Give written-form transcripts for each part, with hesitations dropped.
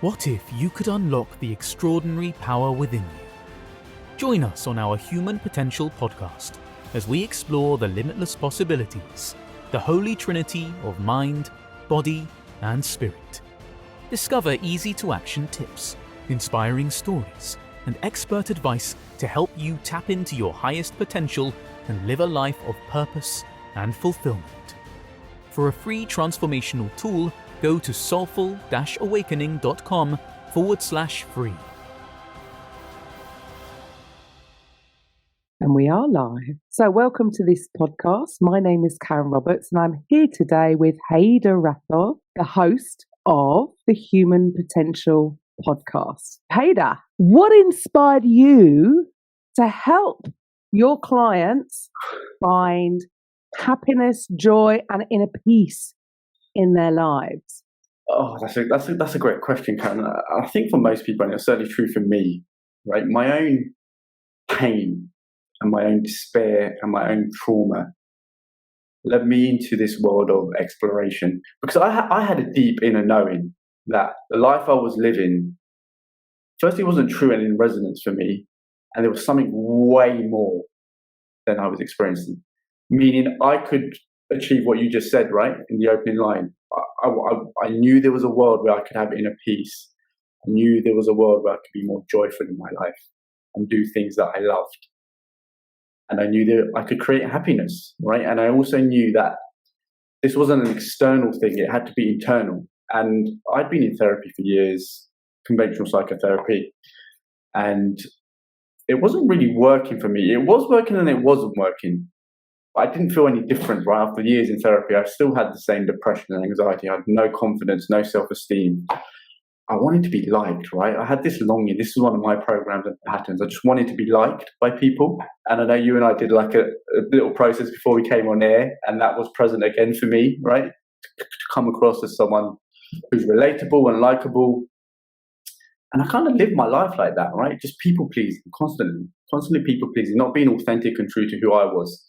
What if you could unlock the extraordinary power within you? Join us on our Human Potential podcast as we explore the limitless possibilities, the holy trinity of mind, body, and spirit. Discover easy-to-action tips, inspiring stories, and expert advice to help you tap into your highest potential and live a life of purpose and fulfillment. For a free transformational tool, go to soulful-awakening.com/free. And we are live. So welcome to this podcast. My name is Karen Roberts and I'm here today with Haiderrathor, the host of the Human Potential podcast. Haider, what inspired you to help your clients find happiness, joy, and inner peace in their lives? Oh, that's a great question, Karen. I think for most people, and it's certainly true for me, right? My own pain and my own despair and my own trauma led me into this world of exploration, because I had a deep inner knowing that the life I was living, firstly, wasn't true and in resonance for me, and there was something way more than I was experiencing. Meaning, I could achieve what you just said, right, in the opening line. I knew there was a world where I could have inner peace. I knew there was a world where I could be more joyful in my life and do things that I loved. And I knew that I could create happiness, right? And I also knew that this wasn't an external thing. It had to be internal. And I'd been in therapy for years, conventional psychotherapy, and it wasn't really working for me. It was working and it wasn't working. I didn't feel any different right after years in therapy. I still had the same depression and anxiety. I had no confidence, no self-esteem. I wanted to be liked, right? I had this longing. This is one of my programs and patterns. I just wanted to be liked by people. And I know you and I did like a little process before we came on air, and that was present again for me, right? To come across as someone who's relatable and likable. And I kind of lived my life like that, right? Just people pleasing, constantly people pleasing, not being authentic and true to who I was.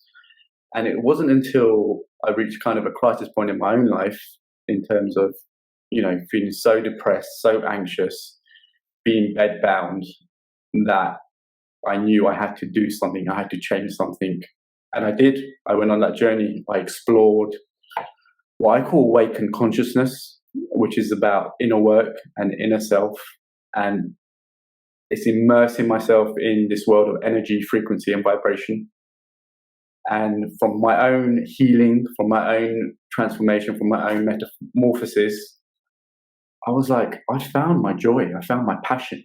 And it wasn't until I reached kind of a crisis point in my own life in terms of, feeling so depressed, so anxious, being bedbound, that I knew I had to do something. I had to change something. And I did. I went on that journey. I explored what I call awakened consciousness, which is about inner work and inner self. And it's immersing myself in this world of energy, frequency, and vibration. And from my own healing, from my own transformation, from my own metamorphosis, I was like, I found my joy. I found my passion.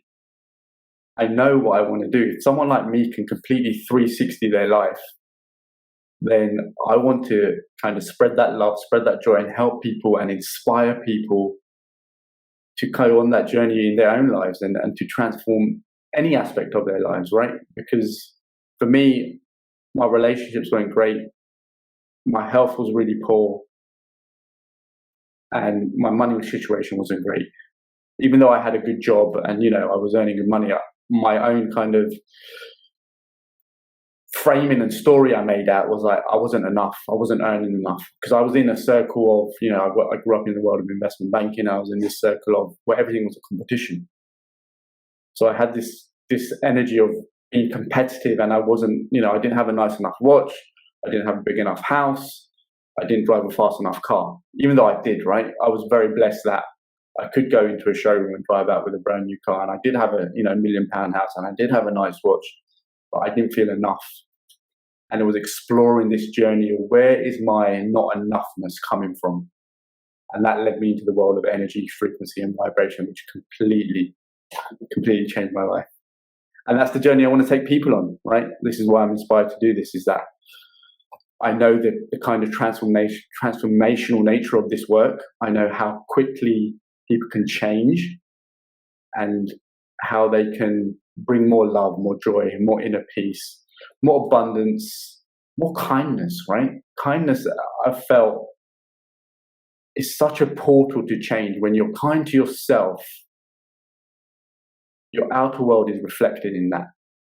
I know what I want to do. If someone like me can completely 360 their life, then I want to kind of spread that love, spread that joy, and help people and inspire people to go on that journey in their own lives and to transform any aspect of their lives, right? Because for me, my relationships weren't great. My health was really poor. And my money situation wasn't great. Even though I had a good job and, I was earning good money, my own kind of framing and story I made out was like, I wasn't enough. I wasn't earning enough. Because I was in a circle of, I grew up in the world of investment banking. I was in this circle of where everything was a competition. So I had this energy of being competitive, and I wasn't, I didn't have a nice enough watch. I didn't have a big enough house. I didn't drive a fast enough car, even though I did, right? I was very blessed that I could go into a showroom and drive out with a brand new car. And I did have a, £1 million house, and I did have a nice watch, but I didn't feel enough. And it was exploring this journey of where is my not enoughness coming from? And that led me into the world of energy, frequency, and vibration, which completely changed my life. And that's the journey I want to take people on, right? This is why I'm inspired to do this, is that I know that the kind of transformational nature of this work. I know how quickly people can change and how they can bring more love, more joy, more inner peace, more abundance, more kindness, right? Kindness, I've felt, is such a portal to change. When you're kind to yourself, your outer world is reflected in that.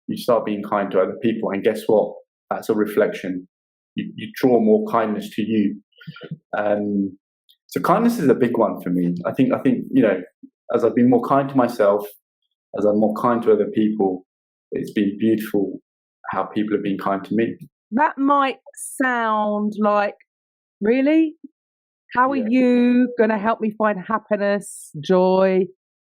You start being kind to other people, and guess what? That's a reflection. You draw more kindness to you. So kindness is a big one for me. I think as I've been more kind to myself, as I'm more kind to other people, it's been beautiful how people have been kind to me. That might sound like, really? How are you going to help me find happiness, joy,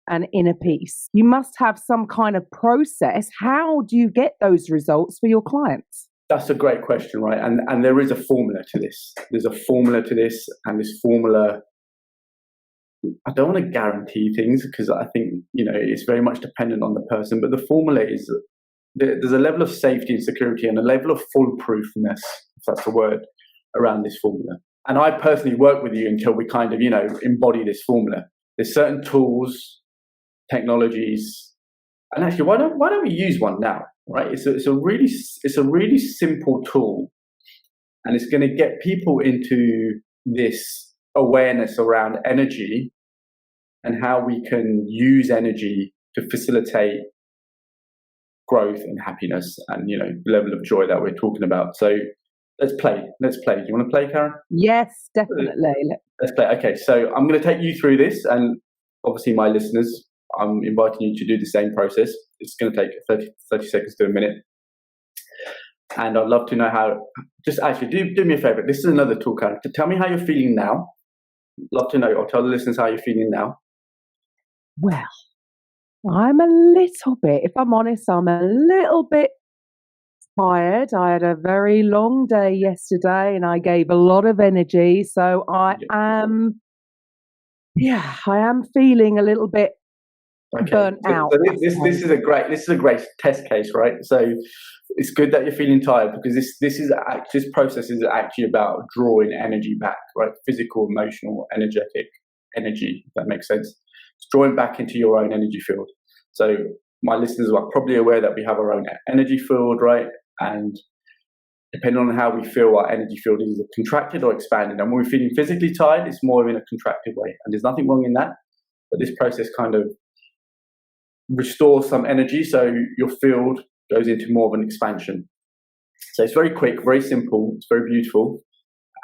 and inner peace? You must have some kind of process. How do you get those results for your clients? That's a great question, right? And there is a formula to this. There's a formula to this, and this formula, I don't want to guarantee things because I think, it's very much dependent on the person, but the formula is there's a level of safety and security and a level of foolproofness, if that's the word, around this formula. And I personally work with you until we kind of, embody this formula. There's certain tools, technologies, and actually, why don't we use one now, right? It's a really simple tool, and it's going to get people into this awareness around energy and how we can use energy to facilitate growth and happiness and, the level of joy that we're talking about. So let's play. Do you want to play, Karen? Yes, definitely. Let's play. Okay, so I'm going to take you through this, and obviously my listeners, I'm inviting you to do the same process. It's going to take 30 seconds to a minute. And I'd love to know how, just actually do me a favor. This is another tool, Karen. Tell me how you're feeling now. Love to know, or tell the listeners how you're feeling now. Well, I'm a little bit, if I'm honest, I'm a little bit tired. I had a very long day yesterday and I gave a lot of energy. So I am feeling a little bit burnt out. So this is a great test case, right? So it's good that you're feeling tired because this process is actually about drawing energy back, right? Physical, emotional, energetic energy, if that makes sense. It's drawing back into your own energy field. So my listeners are probably aware that we have our own energy field, right? And depending on how we feel, our energy field is either contracted or expanded. And when we're feeling physically tired, it's more in a contracted way. And there's nothing wrong in that. But this process kind of restores some energy, so your field goes into more of an expansion. So it's very quick, very simple, it's very beautiful,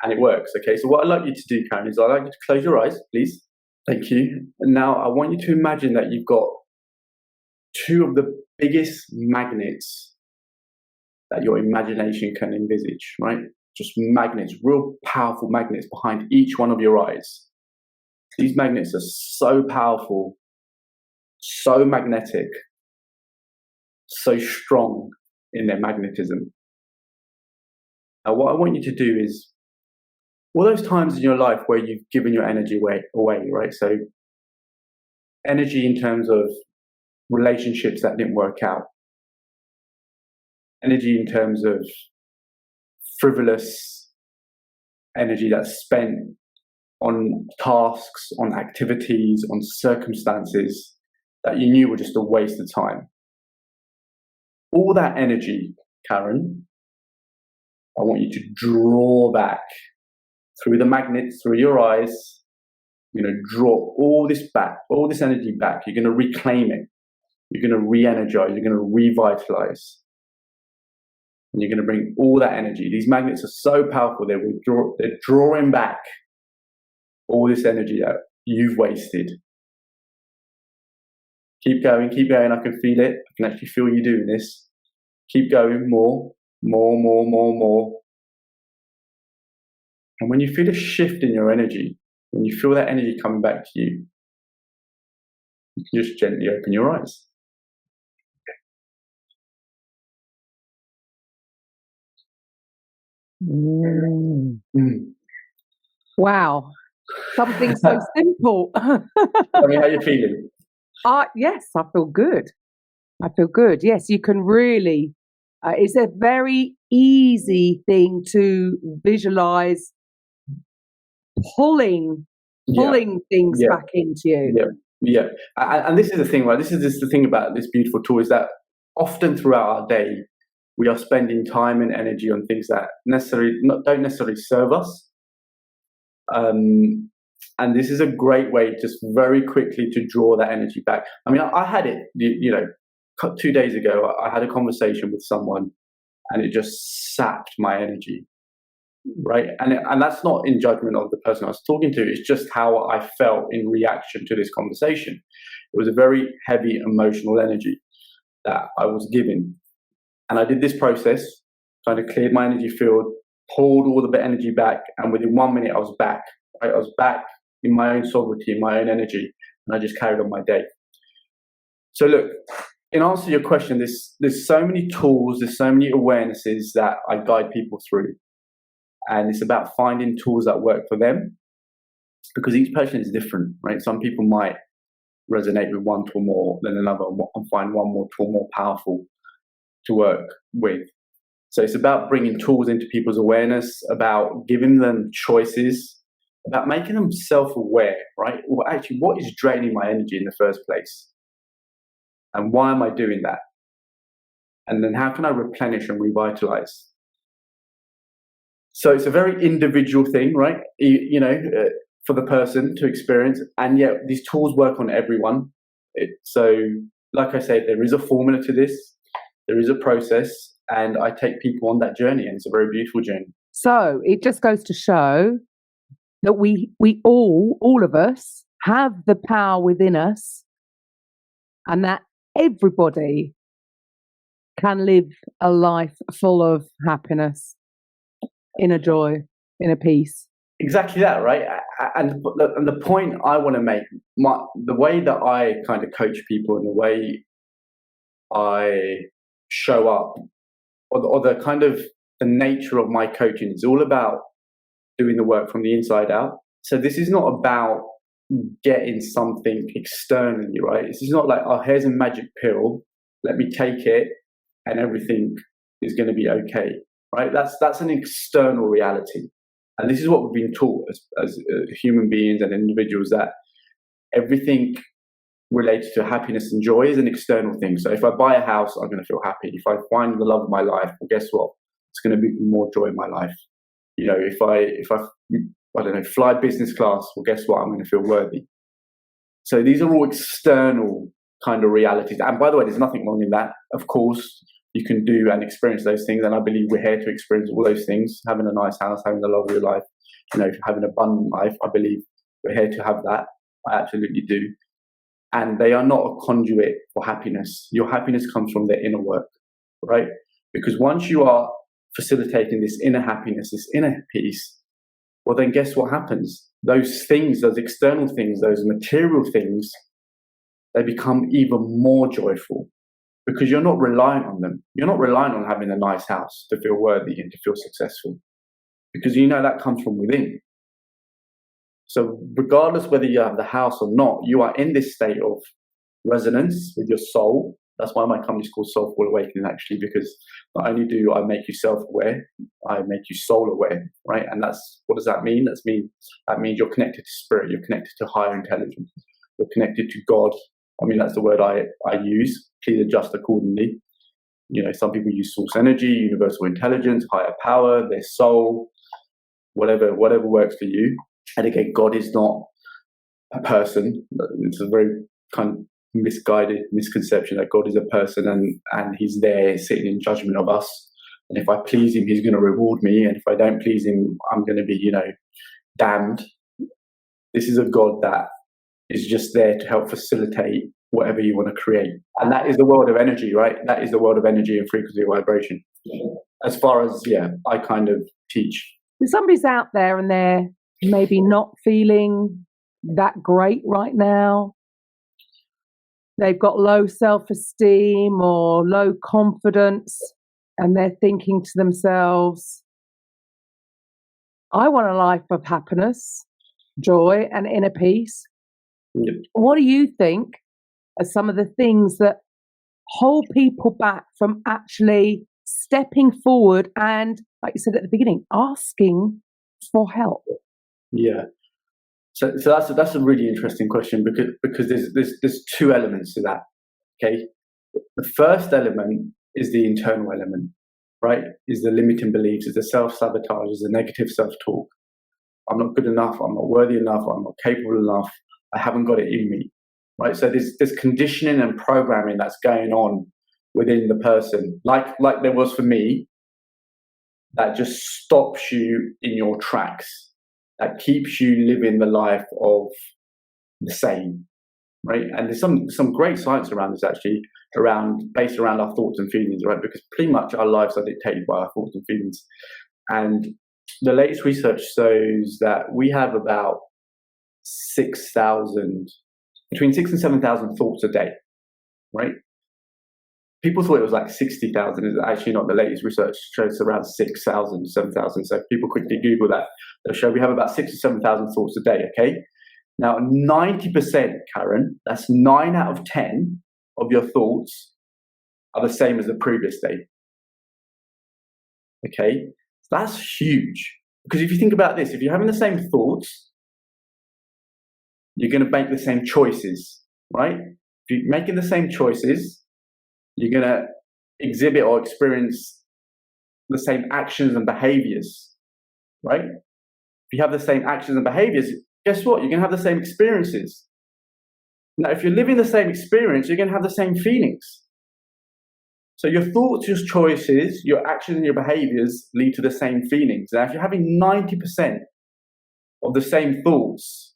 and it works. Okay, so what I'd like you to do, Karen, is I'd like you to close your eyes, please. Thank you. And now I want you to imagine that you've got two of the biggest magnets that your imagination can envisage, right? Just magnets, real powerful magnets behind each one of your eyes. These magnets are so powerful, so magnetic, so strong in their magnetism. Now, what I want you to do is, all those times in your life where you've given your energy away, right? So energy in terms of relationships that didn't work out, energy in terms of frivolous energy that's spent on tasks, on activities, on circumstances that you knew were just a waste of time. All that energy, Karen, I want you to draw back through the magnets, through your eyes, draw all this back, all this energy back. You're going to reclaim it. You're going to re-energize. You're going to revitalize. And you're going to bring all that energy. These magnets are so powerful, they're drawing back all this energy that you've wasted. Keep going, I can feel it. I can actually feel you doing this. Keep going, more. And when you feel a shift in your energy, when you feel that energy coming back to you, you can just gently open your eyes. Wow. Something so simple. Tell me how you're feeling. Yes, I feel good. Yes, you can really, it's a very easy thing to visualize pulling things back into you. Yeah. And this is the thing, right? This is the thing about this beautiful tool is that often throughout our day, we are spending time and energy on things that don't necessarily serve us. And this is a great way just very quickly to draw that energy back. I mean, I had it, 2 days ago, I had a conversation with someone and it just sapped my energy. right? And that's not in judgment of the person I was talking to. It's just how I felt in reaction to this conversation. It was a very heavy emotional energy that I was given. And I did this process, kind of cleared my energy field, pulled all the energy back, and within 1 minute I was back. Right? I was back in my own sovereignty, in my own energy, and I just carried on my day. So look, in answer to your question, there's so many tools, there's so many awarenesses that I guide people through. And it's about finding tools that work for them, because each person is different, right? Some people might resonate with one tool more than another and find one more tool more powerful to work with. So it's about bringing tools into people's awareness, about giving them choices, about making them self-aware, right? Well, actually, what is draining my energy in the first place? And why am I doing that? And then how can I replenish and revitalize? So it's a very individual thing, right? For the person to experience. And yet these tools work on everyone. So like I say, there is a formula to this. There is a process. And I take people on that journey. And it's a very beautiful journey. So it just goes to show that we all of us, have the power within us, and that everybody can live a life full of happiness, inner joy, inner peace. Exactly that, right? And the point I want to make, the way that I kind of coach people and the way I show up, or the kind of the nature of my coaching is all about doing the work from the inside out. So this is not about getting something externally, right? This is not like, oh, here's a magic pill, let me take it and everything is going to be okay, right? That's an external reality. And this is what we've been taught as human beings and individuals, that everything related to happiness and joy is an external thing. So if I buy a house, I'm going to feel happy. If I find the love of my life, well, guess what? It's going to be more joy in my life. If I don't know, fly business class, well, guess what? I'm going to feel worthy. So these are all external kind of realities. And by the way, there's nothing wrong in that. Of course, you can do and experience those things. And I believe we're here to experience all those things. Having a nice house, having the love of your life, having an abundant life. I believe we're here to have that. I absolutely do. And they are not a conduit for happiness. Your happiness comes from their inner work, right? Because once you are facilitating this inner happiness, this inner peace, well, then guess what happens? Those things, those external things, those material things, they become even more joyful because you're not relying on them. You're not relying on having a nice house to feel worthy and to feel successful, because that comes from within. So regardless whether you have the house or not, you are in this state of resonance with your soul. That's why my company is called Soulful Awakening, actually, because not only do I make you self-aware, I make you soul-aware, right? And what does that mean? That means you're connected to spirit, you're connected to higher intelligence, you're connected to God. I mean, that's the word I use. Please adjust accordingly. Some people use source energy, universal intelligence, higher power, their soul, whatever works for you. And again, God is not a person. It's a very kind of misguided misconception that God is a person and he's there sitting in judgment of us. And if I please him, he's going to reward me. And if I don't please him, I'm going to be, damned. This is a God that is just there to help facilitate whatever you want to create. And that is the world of energy, right? That is the world of energy and frequency and vibration. As far as, I kind of teach. If somebody's out there and they're maybe not feeling that great right now, they've got low self-esteem or low confidence, and they're thinking to themselves, I want a life of happiness, joy, and inner peace. Yep. What do you think are some of the things that hold people back from actually stepping forward and, like you said at the beginning, asking for help? Yeah. So that's a really interesting question because there's two elements to that. Okay, the first element is the internal element, right? Is the limiting beliefs, is the self-sabotage, is the negative self-talk. I'm not good enough. I'm not worthy enough. I'm not capable enough. I haven't got it in me, right? So there's conditioning and programming that's going on within the person, like there was for me that just stops you in your tracks, that keeps you living the life of the same, right? And there's some great science around this actually, based around our thoughts and feelings, right? Because pretty much our lives are dictated by our thoughts and feelings. And the latest research shows that we have about between 6 and 7,000 thoughts a day, right? People thought it was like 60,000. It's actually not. The latest research shows around 6,000, 7,000. So if people quickly Google that, they'll show we have about 6 to 7,000 thoughts a day, okay? Now, 90%, Karen, that's 9 out of 10 of your thoughts are the same as the previous day. Okay? That's huge. Because if you think about this, if you're having the same thoughts, you're going to make the same choices, right? If you're making the same choices, you're going to exhibit or experience the same actions and behaviors, right? If you have the same actions and behaviors, guess what? You're going to have the same experiences. Now, if you're living the same experience, you're going to have the same feelings. So your thoughts, your choices, your actions and your behaviors lead to the same feelings. Now, if you're having 90% of the same thoughts,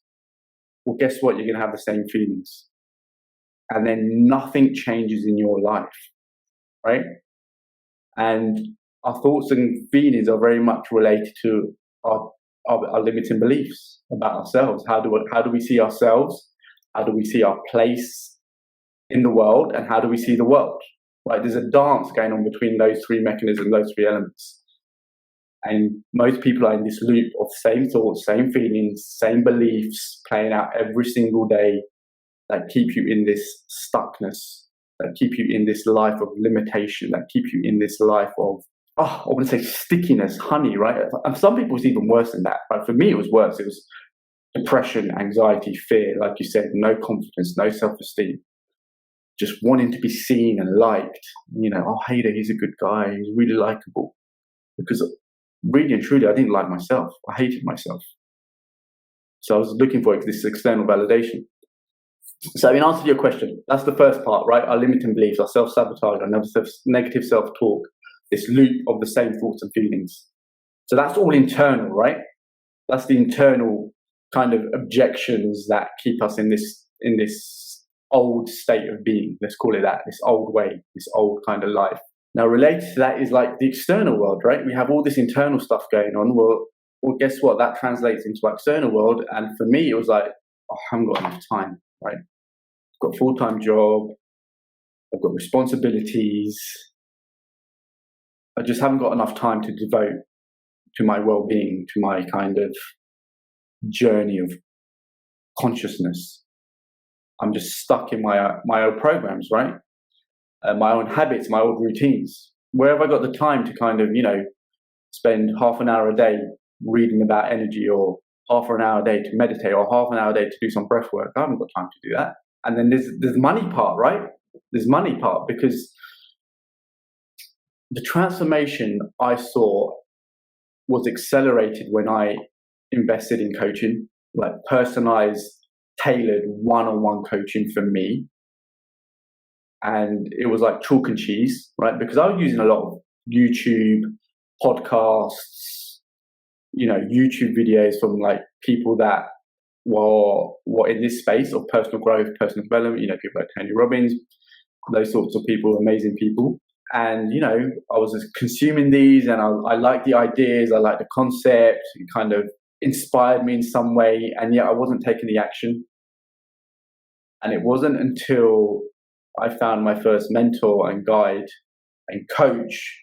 well, guess what? You're going to have the same feelings. And then nothing changes in your life, right? And our thoughts and feelings are very much related to our limiting beliefs about ourselves. How do we see ourselves? How do we see our place in the world? And how do we see the world? Right? There's a dance going on between those three mechanisms, those three elements. And most people are in this loop of same thoughts, same feelings, same beliefs playing out every single day that keep you in this stuckness, that keep you in this life of limitation, that keep you in this life of, I want to say stickiness, honey, right? And some people it's even worse than that. But for me, it was worse. It was depression, anxiety, fear, like you said, no confidence, no self-esteem, just wanting to be seen and liked. Haider, he's a good guy, he's really likable. Because really and truly, I didn't like myself. I hated myself. So I was looking for this external validation. So in answer to your question, that's the first part, right? Our limiting beliefs, our self-sabotage, our negative self-talk, this loop of the same thoughts and feelings. So that's all internal, right? That's the internal kind of objections that keep us in this old state of being. Let's call it that, this old way, this old kind of life. Now, related to that is like the external world, right? We have all this internal stuff going on. Well, guess what? That translates into our external world. And for me, it was like, I haven't got enough time, right? I've got a full-time job. I've got responsibilities. I just haven't got enough time to devote to my well-being, to my kind of journey of consciousness. I'm just stuck in my old programs, right? My own habits, my old routines. Where have I got the time to kind of, spend half an hour a day reading about energy, or half an hour a day to meditate, or half an hour a day to do some breath work? I haven't got time to do that. And then there's the money part, right? There's money part, because the transformation I saw was accelerated when I invested in coaching, like personalized, tailored one-on-one coaching for me. And it was like chalk and cheese, right? Because I was using a lot of YouTube, podcasts, YouTube videos from like people that were in this space of personal growth, personal development, people like Tony Robbins, those sorts of people, amazing people. And, I was just consuming these, and I liked the ideas, I liked the concept, it kind of inspired me in some way, and yet I wasn't taking the action. And it wasn't until I found my first mentor and guide and coach,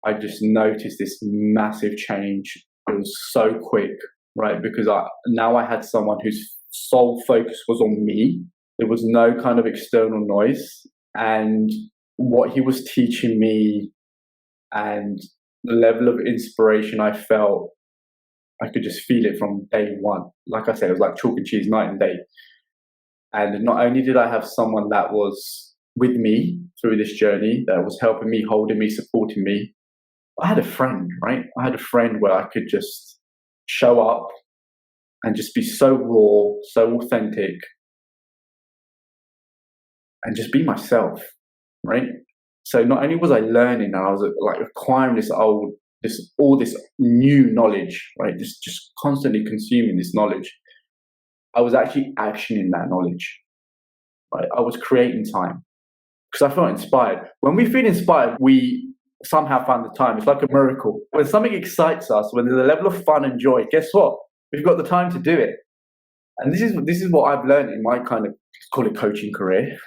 I just noticed this massive change. It was so quick, right? Because now I had someone whose sole focus was on me. There was no kind of external noise. And what he was teaching me and the level of inspiration I felt, I could just feel it from day one. Like I said, it was like chalk and cheese, night and day. And not only did I have someone that was with me through this journey, that was helping me, holding me, supporting me, I had a friend, right? I had a friend where I could just show up and just be so raw, so authentic, and just be myself, right? So not only was I learning, and I was like acquiring all this new knowledge, right? Just constantly consuming this knowledge. I was actually actioning that knowledge, right? I was creating time because I felt inspired. When we feel inspired, we somehow find the time. It's like a miracle. When something excites us, when there's a level of fun and joy, guess what? We've got the time to do it. And this is what I've learned in my kind of, let's call it coaching career.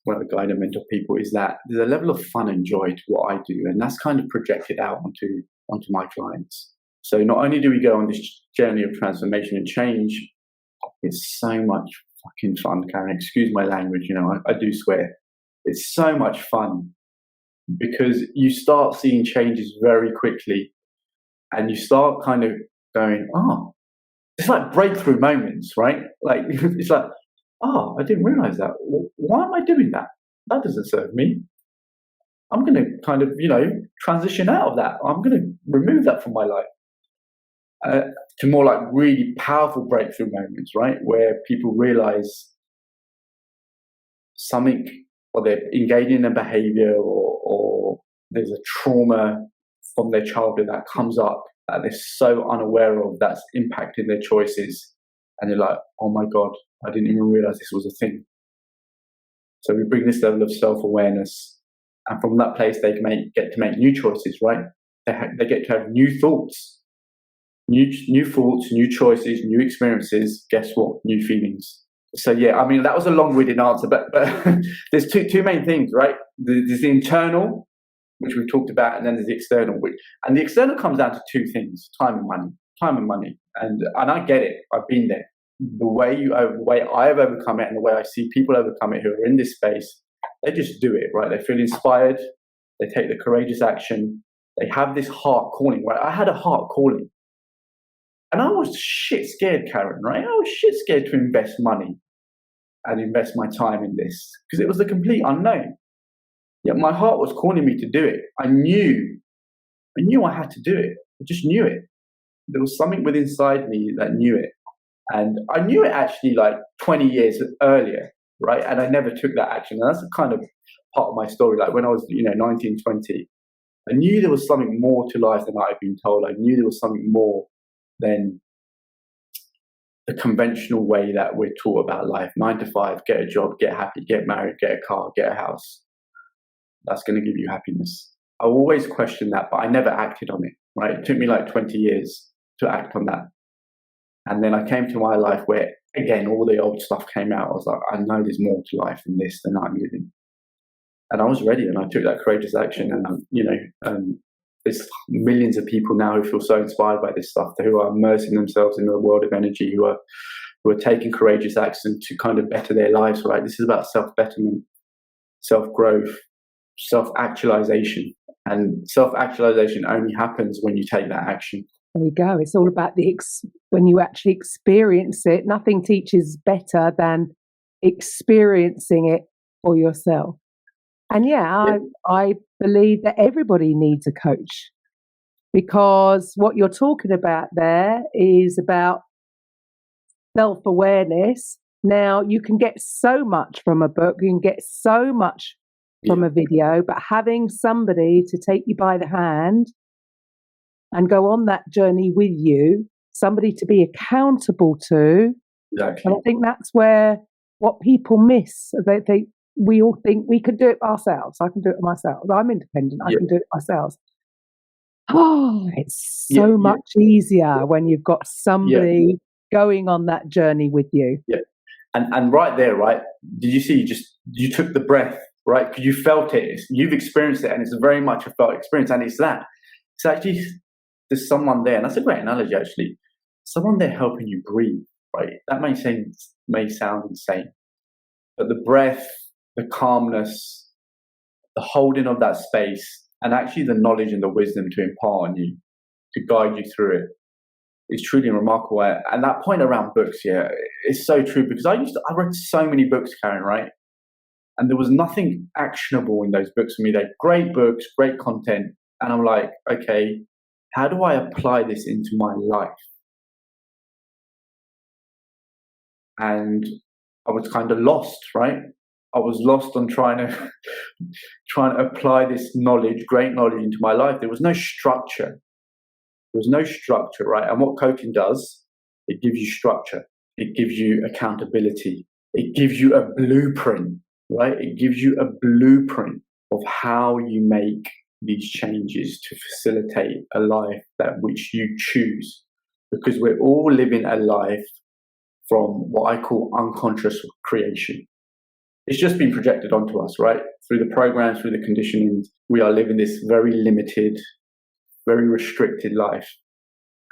One of the guide and mentor people is that there's a level of fun and joy to what I do, and that's kind of projected out onto my clients. So not only do we go on this journey of transformation and change, it's so much fucking fun, Karen. Excuse my language, I do swear. It's so much fun because you start seeing changes very quickly, and you start kind of going, oh, it's like breakthrough moments, right? Like it's like, oh, I didn't realize that. Why am I doing that? That doesn't serve me. I'm going to kind of, transition out of that. I'm going to remove that from my life. To more like really powerful breakthrough moments, right? Where people realize something, or they're engaging in a behavior, or there's a trauma from their childhood that comes up that they're so unaware of, that's impacting their choices. And they're like, oh my God, I didn't even realize this was a thing. So we bring this level of self-awareness, and from that place, they get to make new choices, right? They get to have new thoughts, new thoughts, new choices, new experiences. Guess what? New feelings. So yeah, I mean, that was a long-winded answer, but there's two main things, right? There's the internal, which we've talked about, and then there's the external. And the external comes down to two things: time and money. And I get it. I've been there. The way I have overcome it, and the way I see people overcome it who are in this space, they just do it, right? They feel inspired. They take the courageous action. They have this heart calling, right? I had a heart calling. And I was shit scared, Karen, right? I was shit scared to invest money and invest my time in this because it was the complete unknown. Yet my heart was calling me to do it. I knew I had to do it. I just knew it. There was something within inside me that knew it. And I knew it actually like 20 years earlier, right? And I never took that action. And that's the kind of part of my story. Like when I was, 19, 20, I knew there was something more to life than I had been told. I knew there was something more than the conventional way that we're taught about life. 9 to 5, get a job, get happy, get married, get a car, get a house. That's going to give you happiness. I always questioned that, but I never acted on it, right? It took me like 20 years to act on that. And then I came to my life where, again, all the old stuff came out. I was like, I know there's more to life than this, than I'm living. And I was ready, and I took that courageous action. And, there's millions of people now who feel so inspired by this stuff, who are immersing themselves in the world of energy, who are taking courageous action to kind of better their lives, right? This is about self-betterment, self-growth, self-actualization. And self-actualization only happens when you take that action. There you go. It's all about when you actually experience it. Nothing teaches better than experiencing it for yourself. And I believe that everybody needs a coach, because what you're talking about there is about self-awareness. Now, you can get so much from a book, you can get so much from a video, but having somebody to take you by the hand and go on that journey with you, somebody to be accountable to. Exactly. And I think that's where what people miss. We all think we could do it ourselves. I can do it myself. I'm independent. I can do it myself. Oh, it's so much easier when you've got somebody going on that journey with you. Yeah. And right there, right? Did you see? You took the breath, right? Because you felt it. You've experienced it, and it's very much a felt experience. And it's actually there's someone there, and that's a great analogy actually. Someone there helping you breathe, right? That may sound insane, but the breath, the calmness, the holding of that space, and actually the knowledge and the wisdom to impart on you, to guide you through it, is truly remarkable. And that point around books, it's so true, because I read so many books, Karen, right? And there was nothing actionable in those books for me. They're great books, great content. And I'm like, okay, how do I apply this into my life? And I was kind of lost, right? I was lost on trying to apply this great knowledge into my life. There was no structure. There was no structure, right? And what coaching does, it gives you structure. It gives you accountability. It gives you a blueprint, right? It gives you a blueprint of how you make these changes to facilitate a life that which you choose. Because we're all living a life from what I call unconscious creation. It's just been projected onto us, right? Through the programs, through the conditioning, we are living this very limited, very restricted life.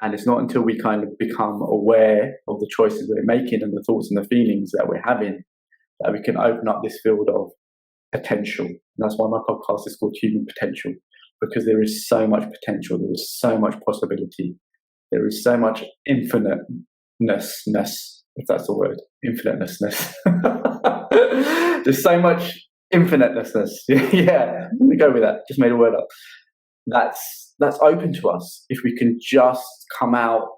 And it's not until we kind of become aware of the choices we're making and the thoughts and the feelings that we're having that we can open up this field of potential. And that's why my podcast is called Human Potential, because there is so much potential. There is so much possibility. There is so much infiniteness, if that's the word, infiniteness. There's so much infiniteness. Yeah, let me go with that. Just made a word up. That's open to us if we can just come out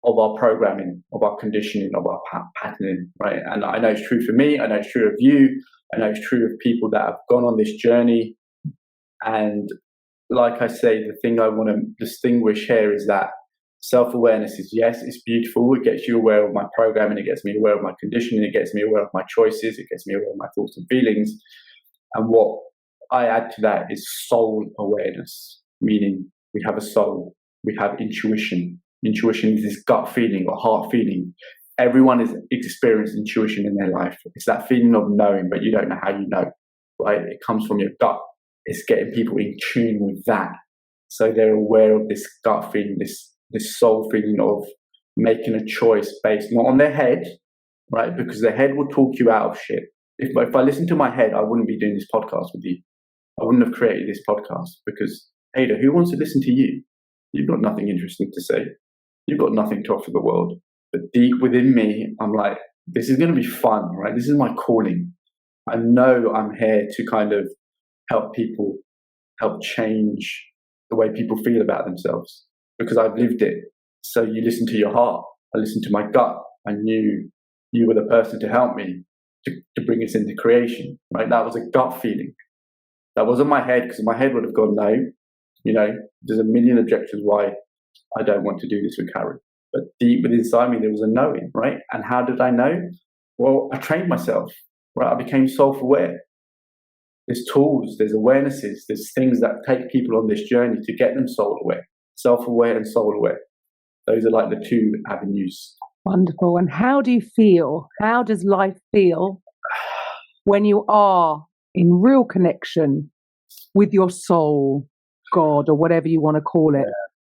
of our programming, of our conditioning, of our patterning, right? And I know it's true for me. I know it's true of you. I know it's true of people that have gone on this journey. And like I say, the thing I want to distinguish here is that self-awareness is, yes, it's beautiful. It gets you aware of my programming. It gets me aware of my conditioning. It gets me aware of my choices. It gets me aware of my thoughts and feelings. And what I add to that is soul awareness, meaning we have a soul. We have intuition. Intuition is this gut feeling or heart feeling. Everyone has experienced intuition in their life. It's that feeling of knowing, but you don't know how you know, right? It comes from your gut. It's getting people in tune with that. So they're aware of this gut feeling, this soul feeling of making a choice based not on their head, right? Because their head will talk you out of shit. If I listened to my head, I wouldn't be doing this podcast with you. I wouldn't have created this podcast because, Haider, who wants to listen to you? You've got nothing interesting to say. You've got nothing to offer the world. But deep within me, I'm like, this is going to be fun, right? This is my calling. I know I'm here to kind of help people, help change the way people feel about themselves because I've lived it. So you listen to your heart. I listened to my gut. I knew you were the person to help me to bring us into creation, right? That was a gut feeling. That wasn't my head because my head would have gone, no, there's a million objections why I don't want to do this with Karen. But deep within inside me, there was a knowing, right? And how did I know? Well, I trained myself, right? I became self-aware. There's tools, there's awarenesses, there's things that take people on this journey to get them soul-aware, self-aware and soul-aware. Those are like the two avenues. Wonderful. And how do you feel? How does life feel when you are in real connection with your soul, God, or whatever you want to call it? Yeah.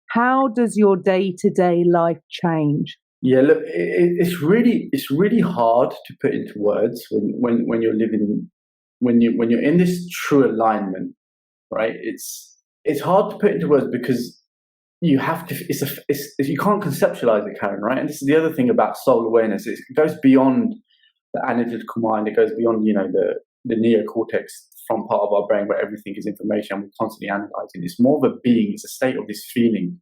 How does your day-to-day life change? Yeah, look, it's really hard to put into words when you're living, when you're in this true alignment, right? It's hard to put into words because you have to. You can't conceptualize it, Karen, right? And this is the other thing about soul awareness. It goes beyond the analytical mind. It goes beyond the neocortex front part of our brain where everything is information and we're constantly analyzing. It's more of a being. It's a state of this feeling,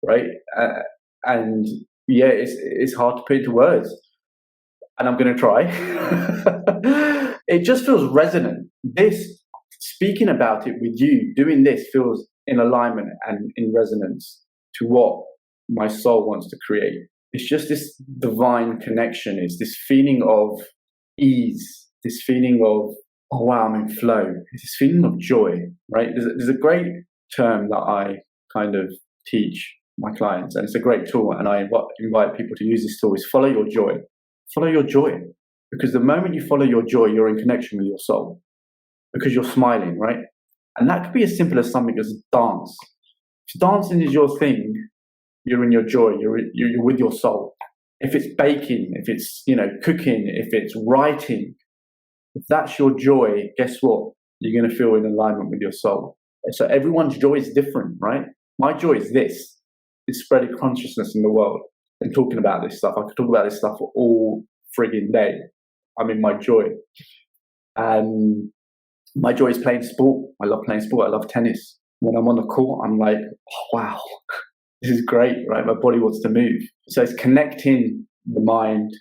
right? And yeah, it's hard to put into words, and I'm going to try. It just feels resonant. Speaking about it with you, doing this feels in alignment and in resonance to what my soul wants to create. It's just this divine connection. It's this feeling of ease, this feeling of, oh wow, I'm in flow. It's this feeling of joy, right? There's a great term that I kind of teach my clients, and it's a great tool, and I invite people to use this tool, is follow your joy. Follow your joy. Because the moment you follow your joy, you're in connection with your soul. Because you're smiling, right? And that could be as simple as something as dance. If dancing is your thing, you're in your joy, you're with your soul. If it's baking, if it's cooking, if it's writing, if that's your joy, guess what? You're going to feel in alignment with your soul. So everyone's joy is different, right? My joy is this spreading consciousness in the world and talking about this stuff. I could talk about this stuff for all frigging day. I'm in my joy. And my joy is playing sport. I love playing sport. I love tennis. When I'm on the court, I'm like, oh, wow, this is great, right? My body wants to move. So it's connecting the mind,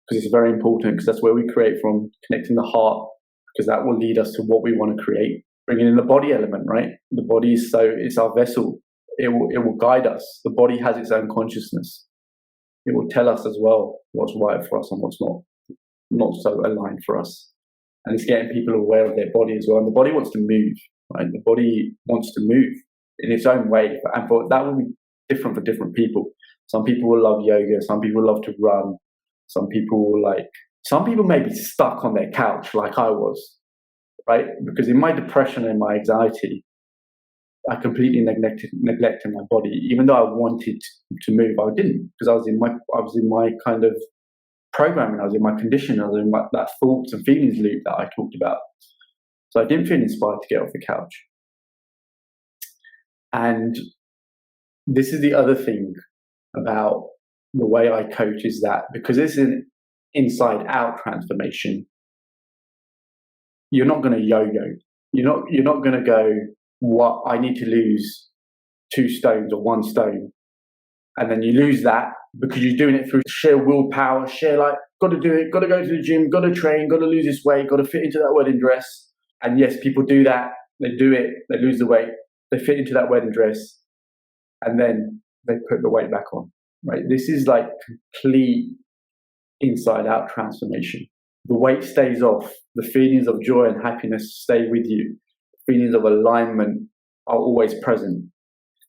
because it's very important, because that's where we create from, connecting the heart, because that will lead us to what we want to create. Bringing in the body element, right? The body is it's our vessel. It will guide us. The body has its own consciousness. It will tell us as well what's right for us and what's not so aligned for us. And it's getting people aware of their body as well. And the body wants to move, right? The body wants to move in its own way. And that will be different for different people. Some people will love yoga. Some people love to run. Some people may be stuck on their couch like I was, right? Because in my depression and my anxiety, I completely neglected my body. Even though I wanted to move, I didn't, because I was in my kind of programming. I was in my condition. I was in that thoughts and feelings loop that I talked about. So I didn't feel inspired to get off the couch. And this is the other thing about the way I coach, is that because it's an inside-out transformation, you're not going to yo-yo. You're not going to go, what, I need to lose 2 stones or 1 stone, and then you lose that because you're doing it through sheer willpower, got to do it, got to go to the gym, got to train, got to lose this weight, got to fit into that wedding dress. And yes, people do that. They do it. They lose the weight. They fit into that wedding dress, and then they put the weight back on. Right? This is like complete inside-out transformation. The weight stays off. The feelings of joy and happiness stay with you. Feelings of alignment are always present.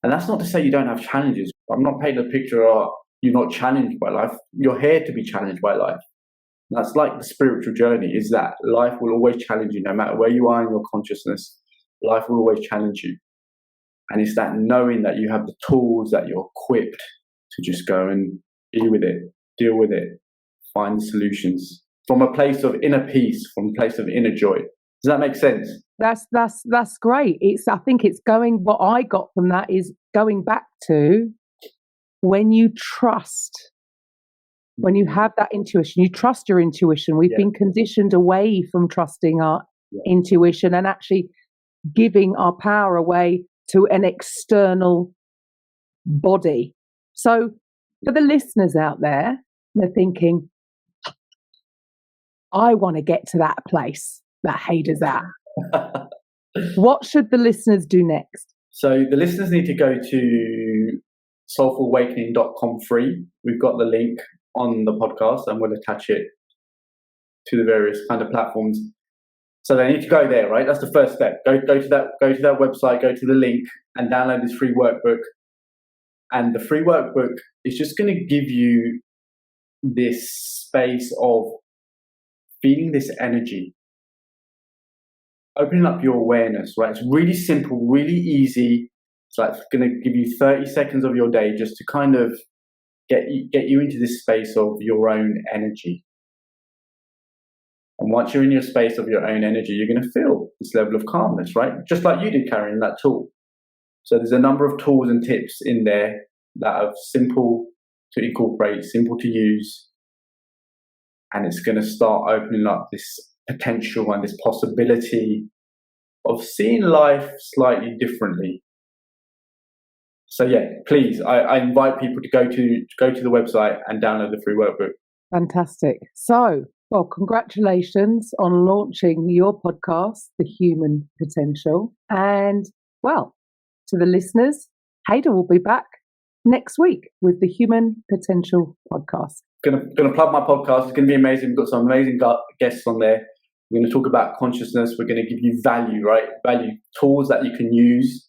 And that's not to say you don't have challenges. I'm not painting a picture of you're not challenged by life. You're here to be challenged by life. That's like the spiritual journey, is that life will always challenge you. No matter where you are in your consciousness, life will always challenge you. And it's that knowing that you have the tools, that you're equipped to just go and be with it, deal with it, find the solutions from a place of inner peace, from a place of inner joy. Does that make sense? That's great. I think it's what I got from that is going back to when you trust, when you have that intuition, you trust your intuition. We've been conditioned away from trusting our intuition and actually giving our power away to an external body. So for the listeners out there, they're thinking, I want to get to that place that Haider's at. What should the listeners do next? So the listeners need to go to soulfulawakening.com free. We've got the link on the podcast and we'll attach it to the various kind of platforms. So they need to go there, right? That's the first step. Go to that website, go to the link and download this free workbook. And the free workbook is just going to give you this space of feeling this energy, opening up your awareness, right? It's really simple, really easy. It's like going to give you 30 seconds of your day just to kind of get you into this space of your own energy. And once you're in your space of your own energy, you're going to feel this level of calmness, right? Just like you did carrying that tool. So there's a number of tools and tips in there that are simple to incorporate, simple to use. And it's going to start opening up this potential and this possibility of seeing life slightly differently. So yeah, please, I invite people to go to the website and download the free workbook. Fantastic. So, well, congratulations on launching your podcast, The Human Potential. And, well, to the listeners, Haider will be back next week with the Human Potential podcast. Gonna plug my podcast. It's going to be amazing. We've got some amazing guests on there. We're going to talk about consciousness. We're going to give you value, right? Value, tools that you can use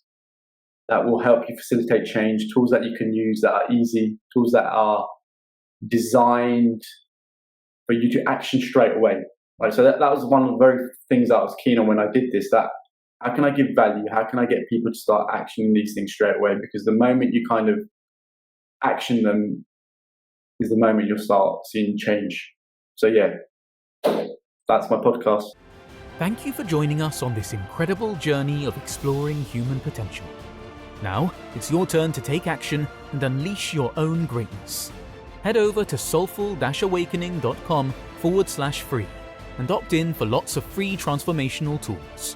that will help you facilitate change, tools that you can use that are easy, tools that are designed for you to action straight away, right? So that was one of the very things that I was keen on when I did this, that how can I give value? How can I get people to start actioning these things straight away? Because the moment you kind of action them is the moment you'll start seeing change. So yeah, that's my podcast. Thank you for joining us on this incredible journey of exploring human potential. Now, it's your turn to take action and unleash your own greatness. Head over to soulful-awakening.com/free and opt in for lots of free transformational tools.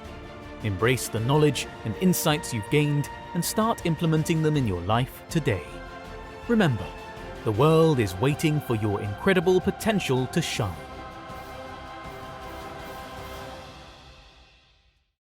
Embrace the knowledge and insights you've gained and start implementing them in your life today. Remember, The world is waiting for your incredible potential to shine.